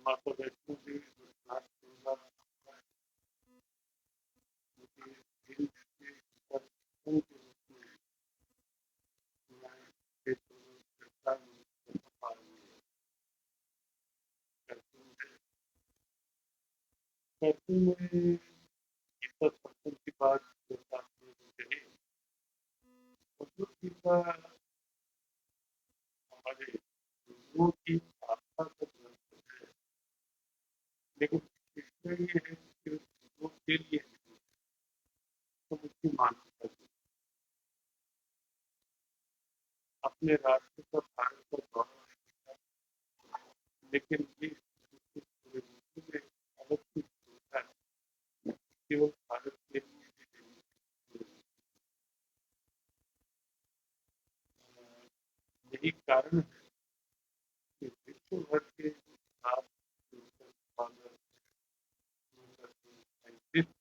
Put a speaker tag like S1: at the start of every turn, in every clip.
S1: माता वैष्णो देवी गुजरात टोला मुझे दिल से पर के रूप में सुनाए थे तो करता हूँ करते में गीता सत्संग की बात जैसा आपने कही भगवत गीता हमारे गुरुओं की आस्था का ग्रंथ है, लेकिन इसमें ये है कि गुरुओं के लिए तो उसकी मान्यता दी। अपने राष्ट्र का भारत का गौरव है, लेकिन ये पूरे विश्व में अलग चीज होता है, केवल भारत के लिए ही नहीं। यही कारण है कि विश्व भर के साथ साइंटिस्ट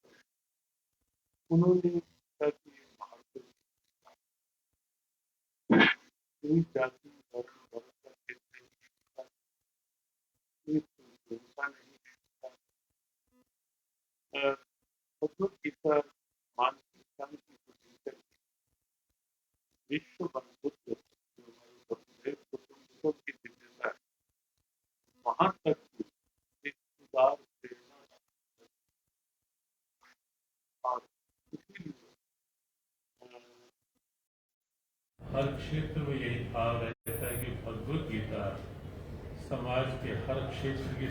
S1: उन्होंने कहा कि भारत कोई जाति धर्म भरोसा क्षेत्र कोई भरोसा नहीं है। भगवत गीता मानसिक शांति को लेकर विश्व बंधुत्व जो हमारे वसुधैव कुटुंबकम की जिम्मेदार वहां तक एक सुधार प्रेरणा और इसीलिए
S2: हर क्षेत्र में यही भाव रहता है कि भगवत गीता समाज के हर क्षेत्र की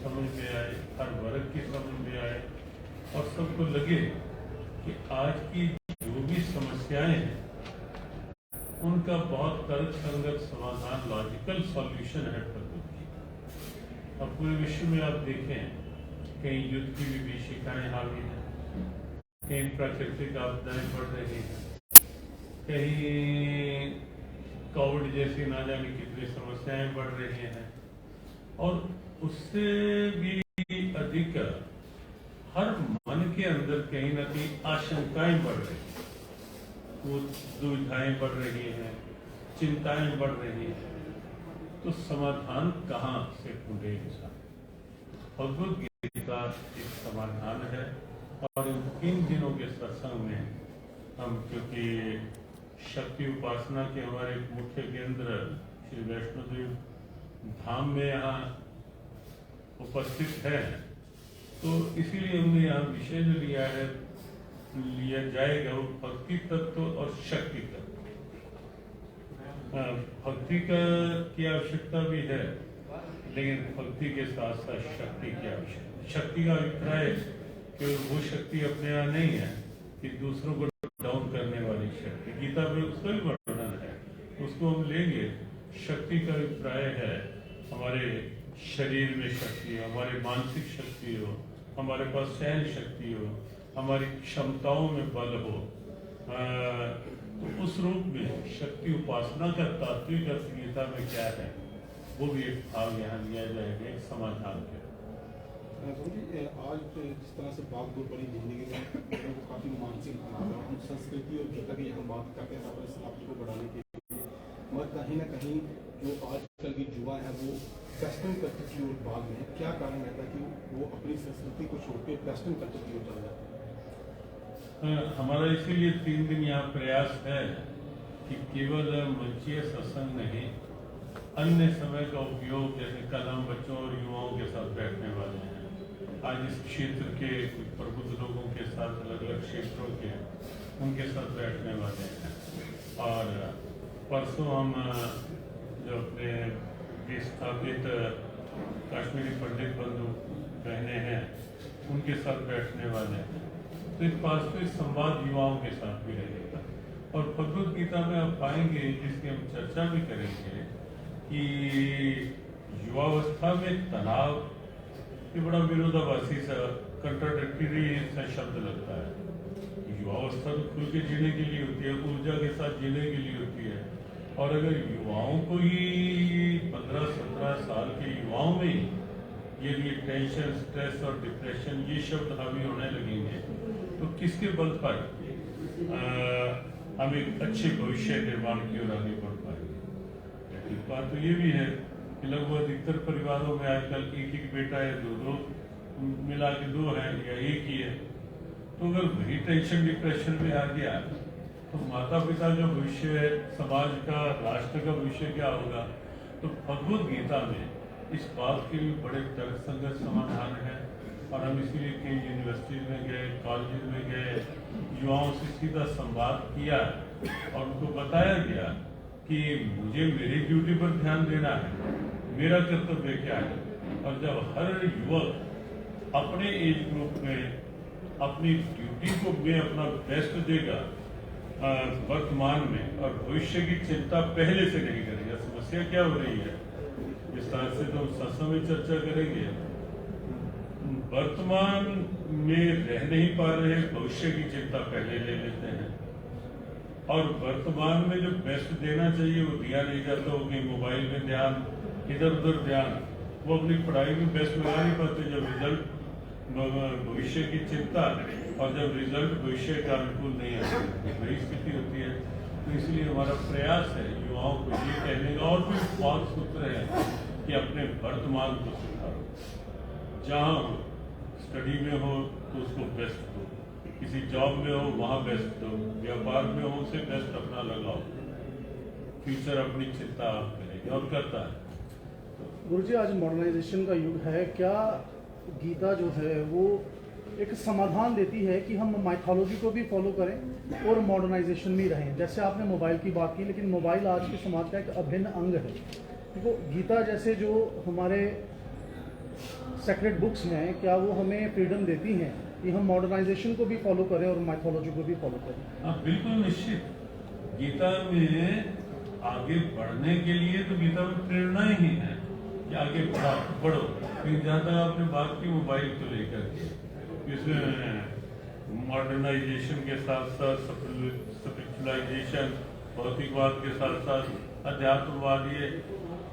S2: समझ में आए, हर वर्ग की समझ में आए और सबको लगे कि आज की जो भी समस्याएं हैं उनका बहुत तर्क संगत समाधान, लॉजिकल सॉल्यूशन है भगवत गीता। अब पूरे विश्व में आप देखें कहीं युद्ध की भी विभीषिकाएं हावी हैं, कहीं प्राकृतिक आपदाएं बढ़ रही हैं, कहीं कोविड जैसी ना जाने कितनी समस्याएं बढ़ रही हैं और उससे भी अधिक हर मन के अंदर कहीं ना कहीं आशंकाएं बढ़ रही हैं, वो दुविधाएं बढ़ रही हैं, चिंताएं बढ़ रही हैं। तो समाधान कहाँ से ढूंढे इंसान? भगवत गीता एक समाधान है। और इन दिनों के सत्संग में हम क्योंकि शक्ति उपासना के हमारे मुख्य केंद्र श्री वैष्णो देवी धाम में यहाँ उपस्थित है, तो इसीलिए हमने यहाँ विषय जो लिया जाएगा वो भक्ति तत्व और शक्ति तत्व। भक्ति की आवश्यकता भी है, लेकिन भक्ति के साथ साथ शक्ति की आवश्यकता। शक्ति का अभिप्राय केवल वो शक्ति अपने यहाँ नहीं है कि दूसरों को डाउन करने वाली शक्ति, गीता में उसका भी वर्णन है, उसको हम लेंगे। शक्ति का अभिप्राय है हमारे शरीर में शक्ति हो, हमारे मानसिक शक्ति हो, हमारे पास सहन शक्ति हो, हमारी क्षमताओं में बल हो। तो उस रूप में शक्ति उपासना का तात्विक अर्थ गीता में क्या है वो भी एक भाव यहाँ लिया जाएगा, एक समाधान के।
S3: आज जिस तरह से बात दो बड़ी जिंदगी में वो काफ़ी मानसिक तनाव है, हम संस्कृति और जगह की हम बात करते हैं अपने समाज को बढ़ाने के लिए, मगर कहीं ना कहीं जो आजकल की युवा है वो वेस्टर्न कल्चर की ओर भाग में है। क्या कारण रहता है कि वो अपनी संस्कृति को छोड़ के वेस्टर्न कल्चर की ओर चल जाते हैं?
S2: हमारा इसीलिए 3 दिन यहाँ प्रयास है कि केवल मंचीय सत्संग नहीं, अन्य समय का उपयोग, जैसे कल हम बच्चों और युवाओं के साथ बैठने वाले हैं, आज इस क्षेत्र के कुछ प्रबुद्ध लोगों के साथ, अलग अलग क्षेत्रों के उनके साथ बैठने वाले हैं, और परसों हम जो अपने विस्थापित कश्मीरी पंडित बंधु बहने हैं उनके साथ बैठने वाले हैं। तो एक वास्तविक संवाद युवाओं के साथ भी रहेगा। और भगवत गीता में आप पाएंगे, जिसकी हम चर्चा भी करेंगे, कि युवावस्था में तनाव ये बड़ा विरोधाभासी सा, कंट्राडिक्टरी सा शब्द लगता है। युवावस्था तो खुल के जीने के लिए होती है, ऊर्जा के साथ जीने के लिए होती है, और अगर युवाओं को ही 15-17 साल के युवाओं में ये टेंशन, स्ट्रेस और डिप्रेशन ये शब्द हावी होने लगेंगे तो किसके बल पर हम एक अच्छे भविष्य निर्माण की ओर आगे बढ़ पाएंगे। एक बात तो ये भी है कि लगभग अधिकतर परिवारों में आजकल एक एक बेटा है, दो मिला के दो है या एक ही है। तो अगर वही टेंशन डिप्रेशन में आ गया तो माता पिता का भविष्य, समाज का, राष्ट्र का भविष्य क्या होगा। तो भगवद गीता में इस बात के भी बड़े तर्कसंगत समाधान है। और हम इसीलिए कई यूनिवर्सिटीज में गए, कॉलेज में गए, युवाओं से सीधा संवाद किया और उनको बताया गया कि मुझे मेरी ड्यूटी पर ध्यान देना है, मेरा कर्तव्य क्या है। और जब हर युवक अपने एज ग्रुप में अपनी ड्यूटी को में अपना बेस्ट देगा वर्तमान में, और भविष्य की चिंता पहले से नहीं करेगा। समस्या क्या हो रही है, इस तरह से तो सत्संग में चर्चा करेंगे। वर्तमान में रह नहीं पा रहे, भविष्य की चिंता पहले ले लेते हैं, और वर्तमान में जो बेस्ट देना चाहिए वो दिया नहीं जाता। हो कि मोबाइल में ध्यान, इधर उधर ध्यान, वो अपनी पढ़ाई में बेस्ट लगा नहीं पाते। जब रिजल्ट भविष्य की चिंता, और जब रिजल्ट भविष्य का अनुकूल नहीं आता, वही स्थिति होती है। तो इसलिए हमारा प्रयास है युवाओं को ये कहने का, और भी बहुत सूत्र है कि अपने वर्तमान को सुधारो। जहाँ हो, स्टडी में हो तो उसको बेस्ट दो, किसी जॉब में हो वहाँ बेस्ट दो, व्यापार में हो उसे बेस्ट अपना लगाओ। फ्यूचर अपनी चिंता आप करेंगे और करता है।
S4: गुरुजी, आज मॉडर्नाइजेशन का युग है, क्या गीता जो है वो एक समाधान देती है कि हम माइथोलॉजी को भी फॉलो करें और मॉडर्नाइजेशन में रहें? जैसे आपने मोबाइल की बात की, लेकिन मोबाइल आज के समाज का एक अभिन्न अंग है। देखो, गीता जैसे जो हमारे सेक्रेड बुक्स हैं, क्या वो हमें फ्रीडम देती हैं कि हम मॉडर्नाइजेशन को भी फॉलो करें और माइथोलॉजी को भी फॉलो करें?
S2: हाँ, बिल्कुल निश्चित। गीता में आगे बढ़ने के लिए तो गीता में प्रेरणा ही है कि आगे बढ़ो। फिर जहाँ तक आपने बात की मोबाइल को लेकर के, इसमें मॉडर्नाइजेशन के साथ साथ स्पिरिचुअलाइजेशन, भौतिकवाद के साथ साथ अध्यात्मवाद, ये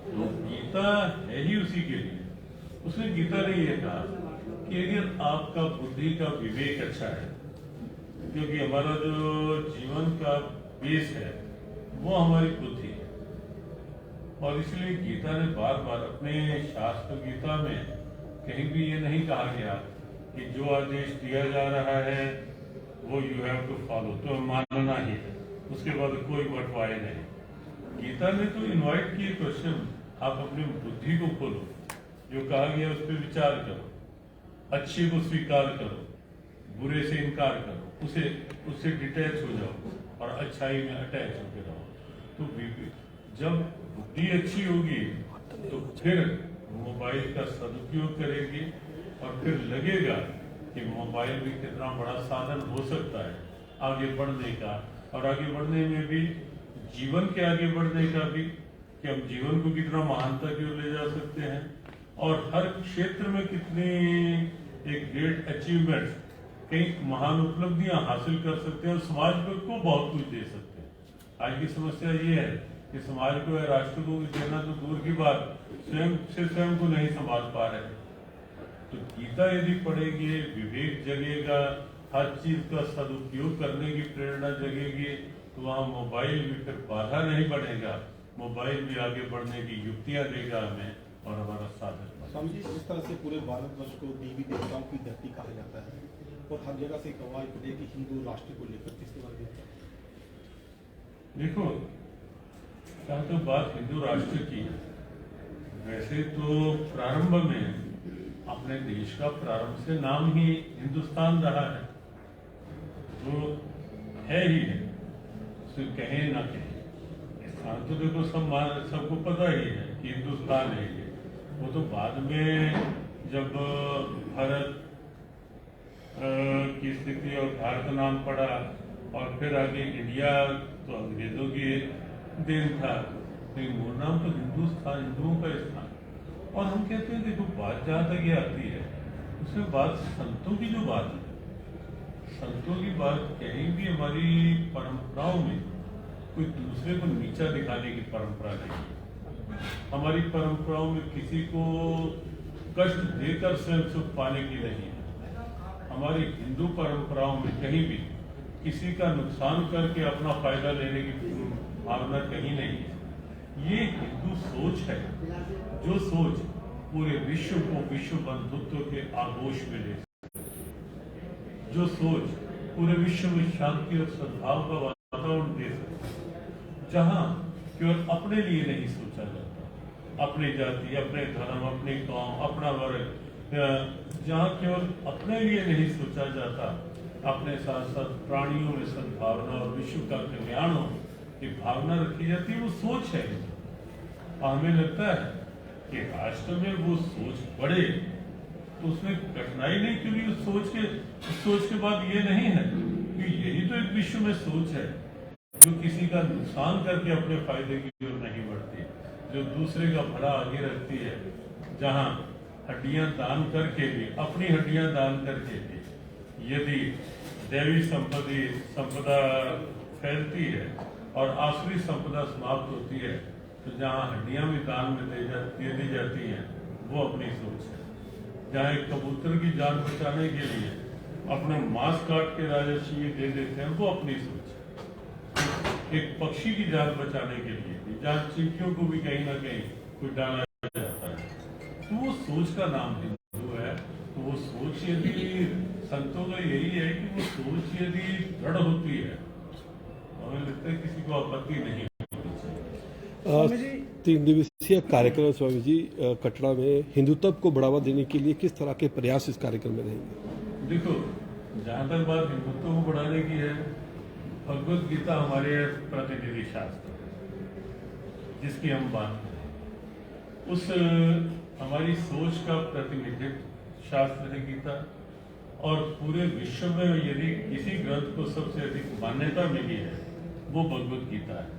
S2: तो गीता है ही उसी के लिए। उसने गीता ने ये कहा कि अगर आपका बुद्धि का विवेक अच्छा है, क्योंकि हमारा जो जीवन का बेस है वो हमारी बुद्धि है, और इसलिए गीता ने बार बार अपने शास्त्र गीता में कहीं भी ये नहीं कहा गया कि जो आदेश दिया जा रहा है वो यू हैव टू फॉलो, तो मानना ही है, उसके बाद कोई बटवाए नहीं। गीता ने तो इनवाइट किए क्वेश्चन, आप अपनी बुद्धि को खोलो, जो कहा गया उस पर विचार करो, अच्छे को स्वीकार करो, बुरे से इनकार करो, उससे डिटैच हो जाओ और अच्छाई में अटैच होकर रहो। तो जब बुद्धि अच्छी होगी तो फिर मोबाइल का सदुपयोग करेगी, और फिर लगेगा कि मोबाइल भी कितना बड़ा साधन हो सकता है आगे बढ़ने का, और आगे बढ़ने में भी जीवन के आगे बढ़ने का भी, कि हम जीवन को कितना महानता की ओर ले जा सकते हैं, और हर क्षेत्र में कितनी एक ग्रेट अचीवमेंट, कई महान उपलब्धियां हासिल कर सकते हैं, और समाज को बहुत कुछ दे सकते हैं। आज की समस्या ये है कि समाज को या राष्ट्र को देना तो दूर की बात, स्वयं को नहीं संभाल पा रहे। तो गीता यदि पढ़ेंगे, विवेक जगेगा, हर चीज का सदुपयोग करने की प्रेरणा जगेगी, तो वहाँ मोबाइल भी फिर बाधा नहीं बनेगा, मोबाइल भी आगे बढ़ने की युक्तियां देगा हमें और हमारा साधन।
S3: स्वामी जी, जिस तरह से पूरे भारतवर्ष को देवी देवताओं की धरती कहा जाता है और हर जगह से गवाही पड़े कि हिंदू राष्ट्र को लेकर किस तरह की?
S2: देखो, जहाँ तो बात हिंदू राष्ट्र की, वैसे तो प्रारंभ में अपने देश का प्रारंभ से नाम ही हिंदुस्तान रहा है, जो है ही है, उसे कहें ना कहें। तो देखो सबको पता ही है कि हिंदुस्तान है ये। वो तो बाद में जब भारत की स्थिति और भारत नाम पड़ा, और फिर आगे इंडिया तो अंग्रेजों की देन था, लेकिन मूल नाम तो हिंदुस्तान, हिंदुओं का स्थान। और हम कहते हैं, देखो बात जहाँ तक ये आती है, उसमें बात संतों की जो बात है, संतों की बात कहीं भी हमारी परंपराओं में कोई दूसरे को नीचा दिखाने की परंपरा नहीं है। हमारी परंपराओं में किसी को कष्ट देकर स्वयं सुख पाने की नहीं है। हमारी हिंदू परंपराओं में कहीं भी किसी का नुकसान करके अपना फायदा लेने की भावना कहीं नहीं है। ये हिंदू सोच है जो सोच पूरे विश्व को विश्व बंधुत्व के आगोश में ले सके, जो सोच पूरे विश्व में शांति और सद्भाव का वातावरण दे सके, जहां केवल अपने लिए नहीं सोचा जाता, अपनी जाति, अपने धर्म, अपनी कौम, अपना वर्ग, जहां केवल अपने लिए नहीं सोचा जाता, अपने साथ साथ प्राणियों में सद्भावना और विश्व का कल्याण हो की भावना रखी जाती है, वो सोच है। और हमें लगता है कि राष्ट्र में वो सोच बढ़े तो उसमें कठिनाई नहीं, क्योंकि उस सोच के बाद ये नहीं है कि यही तो एक विश्व में सोच है जो किसी का नुकसान करके अपने फायदे की ओर नहीं बढ़ती, जो दूसरे का भला आगे रखती है, जहां हड्डियां दान करके भी, अपनी हड्डियां दान करके भी यदि दैवी संपदा फैलती है और आसुरी संपदा समाप्त होती है, तो जहां हड्डियां भी दान में दे दी जाती हैं, वो अपनी सोच है। जहां एक कबूतर की जान बचाने के लिए अपने मांस काट के राजस्व दे देते हैं, वो अपनी सोच है। एक पक्षी की जान बचाने के लिए भी, जहां चींटियों को भी कहीं ना कहीं कोई डाला जाता है, तो वो सोच का नाम हिंदू है। तो वो सोच यदि संतों का यही है कि वो सोच यदि दृढ़ होती है, हमें लगता है किसी को आपत्ति नहीं
S4: स्वामी जी,
S5: 3 दिवसीय कार्यक्रम स्वामी जी कटरा में हिंदुत्व को बढ़ावा देने के लिए किस तरह के प्रयास इस कार्यक्रम में रहेंगे?
S2: देखो, जहां तक बात हिंदुत्व को बढ़ाने की है, भगवत गीता हमारे प्रतिनिधि शास्त्र जिसकी हम बात करें, उस हमारी सोच का प्रतिनिधित्व शास्त्र है गीता। और पूरे विश्व में यदि किसी ग्रंथ को सबसे अधिक मान्यता मिली है, वो भगवत गीता है।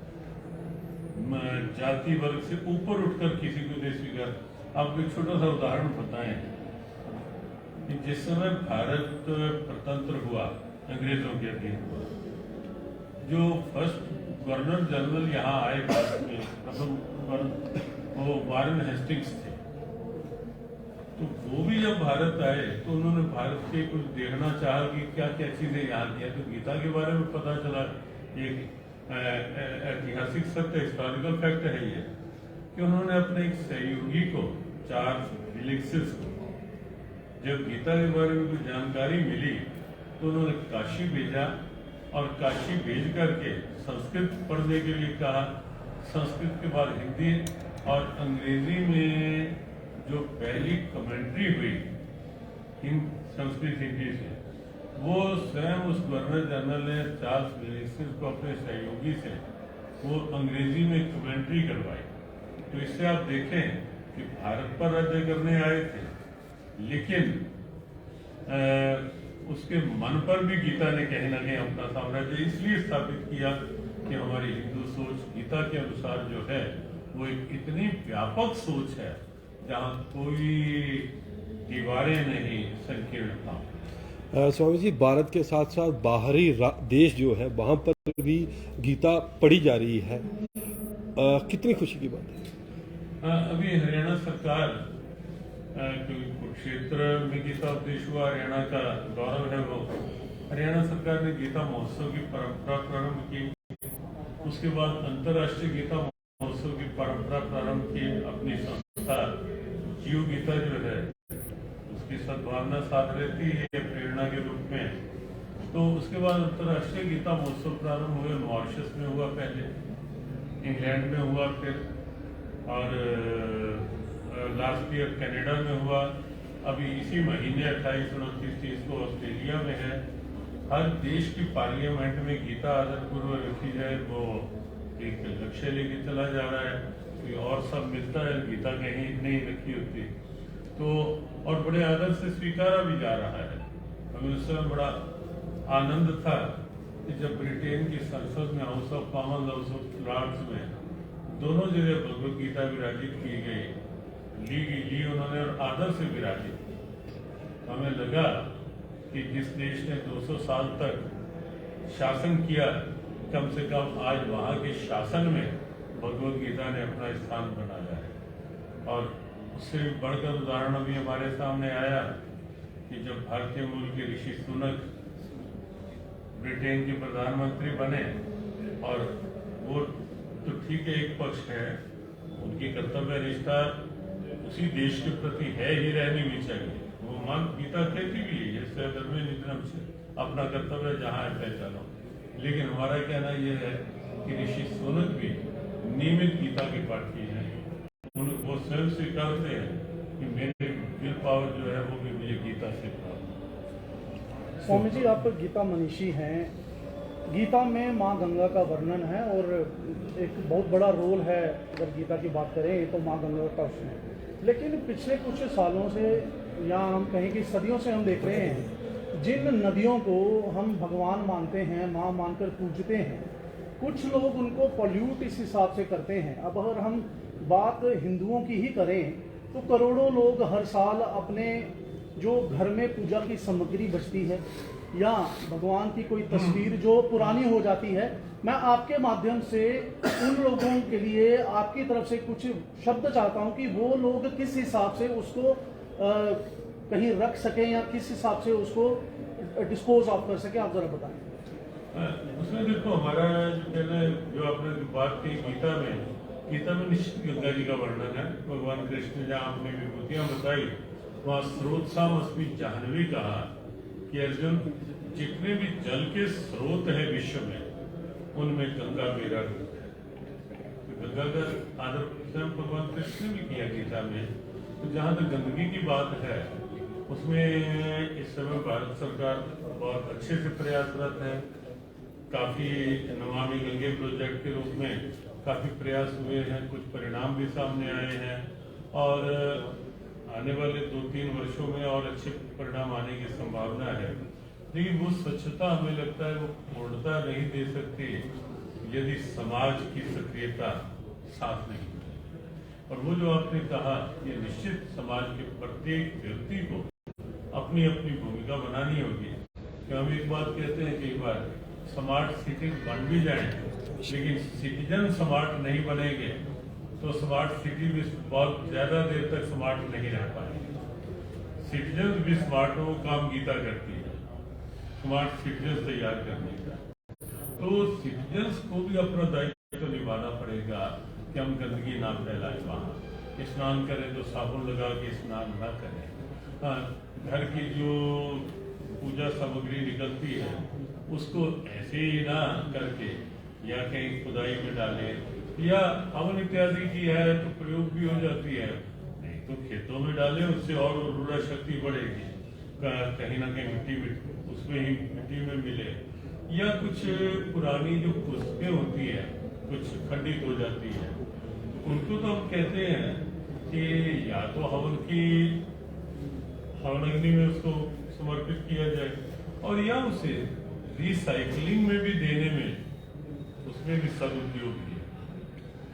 S2: जाति वर्ग से ऊपर उठकर किसी को दे स्वीकार। आपको एक छोटा सा उदाहरण बताएं कि जिस समय भारत स्वतंत्र हुआ, अंग्रेजों के अधीन हुआ, जो फर्स्ट गवर्नर जनरल यहाँ आए भारत में, प्रथम वो वारेन हेस्टिंग्स थे। तो वो भी जब भारत आए तो उन्होंने भारत के कुछ देखना चाहा कि क्या क्या चीजें यहाँ किया। तो गीता के बारे में पता चला, एक ऐतिहासिक सत्य, हिस्टोरिकल फैक्ट है ये, कि उन्होंने अपने एक सहयोगी को, चार्ल्स फिलिक्सिस को, जब गीता के बारे में कुछ जानकारी मिली तो उन्होंने काशी भेजा और काशी भेज करके संस्कृत पढ़ने के लिए कहा। संस्कृत के बाद हिंदी और अंग्रेजी में जो पहली कमेंट्री हुई संस्कृत हिंदी से, वो स्वयं उस गवर्नर जनरल ने चार्ल्स फिलिक्सिस को अपने सहयोगी से वो अंग्रेजी में कमेंट्री करवाई। तो इससे आप देखें कि भारत पर राज्य करने आए थे, लेकिन उसके मन पर भी गीता ने कहीं ना कहीं अपना साम्राज्य इसलिए स्थापित किया कि हमारी हिंदू सोच गीता के अनुसार जो है वो एक इतनी व्यापक सोच है जहाँ कोई दीवारें नहीं, संकीर्णता।
S5: स्वामी जी, भारत के साथ साथ बाहरी देश जो है वहाँ पर भी गीता पढ़ी जा रही है, कितनी खुशी की बात है।
S2: अभी हरियाणा सरकार, कुरुक्षेत्र में गीता उपदेश हुआ, हरियाणा का गौरव है वो, हरियाणा सरकार ने गीता महोत्सव की परंपरा प्रारंभ की। उसके बाद अंतर्राष्ट्रीय गीता महोत्सव की परंपरा प्रारंभ की। अपनी संस्था जीव गीता जो है उसकी सद्भावना साथ रहती है प्रेरणा के रूप में। तो उसके बाद अंतर्राष्ट्रीय गीता महोत्सव प्रारंभ हुए। मॉरिशस में हुआ, पहले इंग्लैंड में हुआ, फिर और लास्ट ईयर कनाडा में हुआ। अभी इसी महीने 28, 29, 30 को ऑस्ट्रेलिया में है। हर देश की पार्लियामेंट में गीता आदरपूर्वक रखी जाए, वो एक लक्ष्य लेके चला जा रहा है। कोई और सब मिलता है, गीता कहीं नहीं रखी होती, तो और बड़े आदर से स्वीकारा भी जा रहा है। हमें उस समय बड़ा आनंद था कि जब ब्रिटेन की संसद में, House of Commons, House of Lords में दोनों जगह भगवत गीता विराजित की गई, ली उन्होंने और आदर से विराजित। हमें लगा कि जिस देश ने 200 साल तक शासन किया, कम से कम आज वहाँ के शासन में भगवत गीता ने अपना स्थान बनाया है। और उससे भी बढ़कर उदाहरण अभी हमारे सामने आया कि जब भारतीय मूल के ऋषि सुनक ब्रिटेन के प्रधानमंत्री बने, और वो तो ठीक है, एक पक्ष है, उनकी कर्तव्य निष्ठा उसी देश के प्रति है ही, रहनी भी चाहिए। वो मान गीता कहती भी है, जैसे धर्मे निधनम से अपना कर्तव्य जहाँ है पहचानो। लेकिन हमारा कहना यह है कि ऋषि सोनक भी नियमित गीता के पाठी हैं। वो स्वयं स्वीकारते हैं कि मेरे विल पावर जो है वो भी मुझे गीता से प्राप्त।
S4: स्वामी जी, आप गीता मनीषी हैं। गीता में माँ गंगा का वर्णन है और एक बहुत बड़ा रोल है, अगर गीता की बात करें तो माँ गंगा का उसमें। लेकिन पिछले कुछ सालों से या हम कहें कि सदियों से हम देख रहे हैं, जिन नदियों को हम भगवान मानते हैं, माँ मानकर पूजते हैं, कुछ लोग उनको पॉल्यूट इस हिसाब से करते हैं। अब अगर हम बात हिंदुओं की ही करें तो करोड़ों लोग हर साल अपने जो घर में पूजा की सामग्री बचती है या भगवान की कोई तस्वीर जो पुरानी हो जाती है, मैं आपके माध्यम से उन लोगों के लिए आपकी तरफ से कुछ शब्द चाहता हूं कि वो लोग किस हिसाब से उसको कहीं रख सकें या किस हिसाब से उसको डिस्पोज ऑफ कर सकें, आप जरा बताएं।
S2: उसमें देखो, हमारा जो कहना है, जो आपने जो बात की गीता में निश्चित गंगा जी का वर्णन है। भगवान कृष्ण ने जहाँ अपनी विभूतियां बताई वहाँ स्रोत सामस्मी जाह्नवी कहा कि अर्जुन, जितने भी जल के स्रोत है विश्व में, उनमें गंगा मेरा रूप है। तो गंगा का आदर स्वयं भगवान कृष्ण ने भी किया गीता में। तो जहाँ तक गंदगी की बात है, उसमें इस समय भारत सरकार बहुत अच्छे से प्रयासरत है। काफी नमामि गंगे प्रोजेक्ट के रूप में काफी प्रयास हुए हैं, कुछ परिणाम भी सामने आए हैं और आने वाले 2-3 वर्षों में और अच्छे परिणाम आने की संभावना है। लेकिन वो स्वच्छता हमें लगता है वो पूर्णता नहीं दे सकती यदि समाज की सक्रियता साथ नहीं है। और वो जो आपने कहा, ये निश्चित समाज के प्रत्येक व्यक्ति को अपनी अपनी भूमिका बनानी होगी। कि हम एक बात कहते हैं कई बार, स्मार्ट सिटी बन भी जाए लेकिन सिटीजन स्मार्ट नहीं बनेंगे तो स्मार्ट सिटी भी बहुत ज्यादा देर तक स्मार्ट नहीं रह पाएंगे। सिटीजन भी स्मार्ट हो, काम गीता करती है स्मार्ट सिटीजन तैयार करने का। तो सिटीजन्स को भी अपना दायित्व तो निभाना पड़ेगा कि हम गंदगी ना फैलाएं। वहाँ स्नान करें तो साबुन लगा के स्नान ना करें। हाँ, घर की जो पूजा सामग्री निकलती है उसको ऐसे ही ना करके या कहीं खुदाई में डालें या हवन इत्यादि की है तो प्रयोग भी हो जाती है, नहीं तो खेतों में डालें, उससे और उर्वरा शक्ति बढ़ेगी। कहीं ना कहीं मिट्टी में उसमें ही मिट्टी में मिले। या कुछ पुरानी जो पुस्तकें होती है कुछ खंडित हो जाती है, उनको तो हम कहते हैं कि या तो हवन अग्नि में उसको समर्पित किया जाए और या उसे रिसाइकलिंग में भी देने में उसमें भी सदुपयोग किया।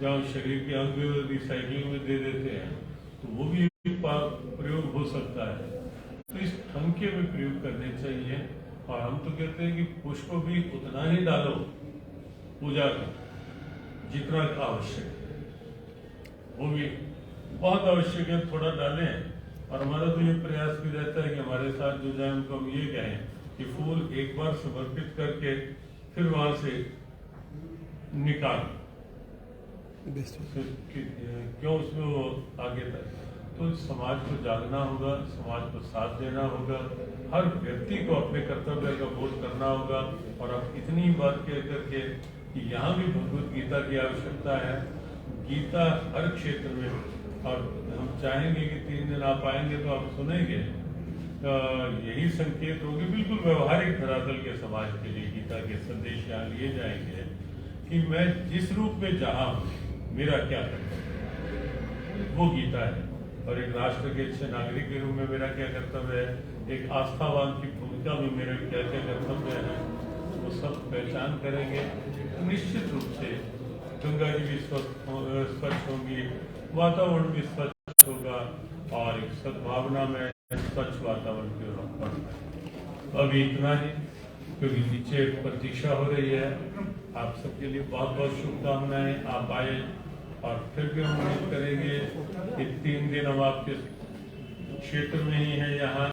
S2: जहाँ शरीर के अंग रिसाइकलिंग में दे देते हैं तो वो भी प्रयोग हो सकता है। तो इस ढंग के में प्रयोग करने चाहिए। और हम तो कहते हैं कि पुष्प भी उतना ही डालो पूजा का जितना आवश्यक है, वो भी बहुत आवश्यक है थोड़ा डालें। और हमारा तो ये प्रयास भी रहता है कि हमारे साथ जो जाए उनको हम ये कहें कि फूल एक बार समर्पित करके फिर वहां से निकाल, क्यों उसमें वो आगे तक। तो समाज को जागना होगा, समाज को साथ देना होगा, हर व्यक्ति को अपने कर्तव्य का बोध करना होगा। और अब इतनी बात कह करके कि यहाँ भी भगवत गीता की आवश्यकता है। गीता हर क्षेत्र में, और हम चाहेंगे कि 3 दिन आप आएंगे तो आप सुनेंगे, यही संकेत होगी बिल्कुल व्यवहारिक धरातल के समाज के लिए। गीता के संदेश यहाँ लिए जाएंगे कि मैं जिस रूप में जहाँ हूँ मेरा क्या कर्तव्य, वो गीता है। और एक राष्ट्र के अच्छे नागरिक के रूप में मेरा क्या कर्तव्य है, एक आस्थावान की भूमिका में मेरा क्या क्या कर्तव्य है, वो सब पहचान करेंगे। तो निश्चित रूप से गंगा जी भी स्वच्छ होंगी, वातावरण भी स्वच्छ होगा और एक सद्भावना में स्वच्छ वातावरण की ओर हम बढ़ पाएंगे। अभी इतना ही, क्योंकि नीचे प्रतीक्षा हो रही है। आप सबके लिए बहुत बहुत शुभकामनाएं। आप आए और फिर भी हम उम्मीद करेंगे कि 3 दिन हम आपके क्षेत्र में ही हैं यहाँ।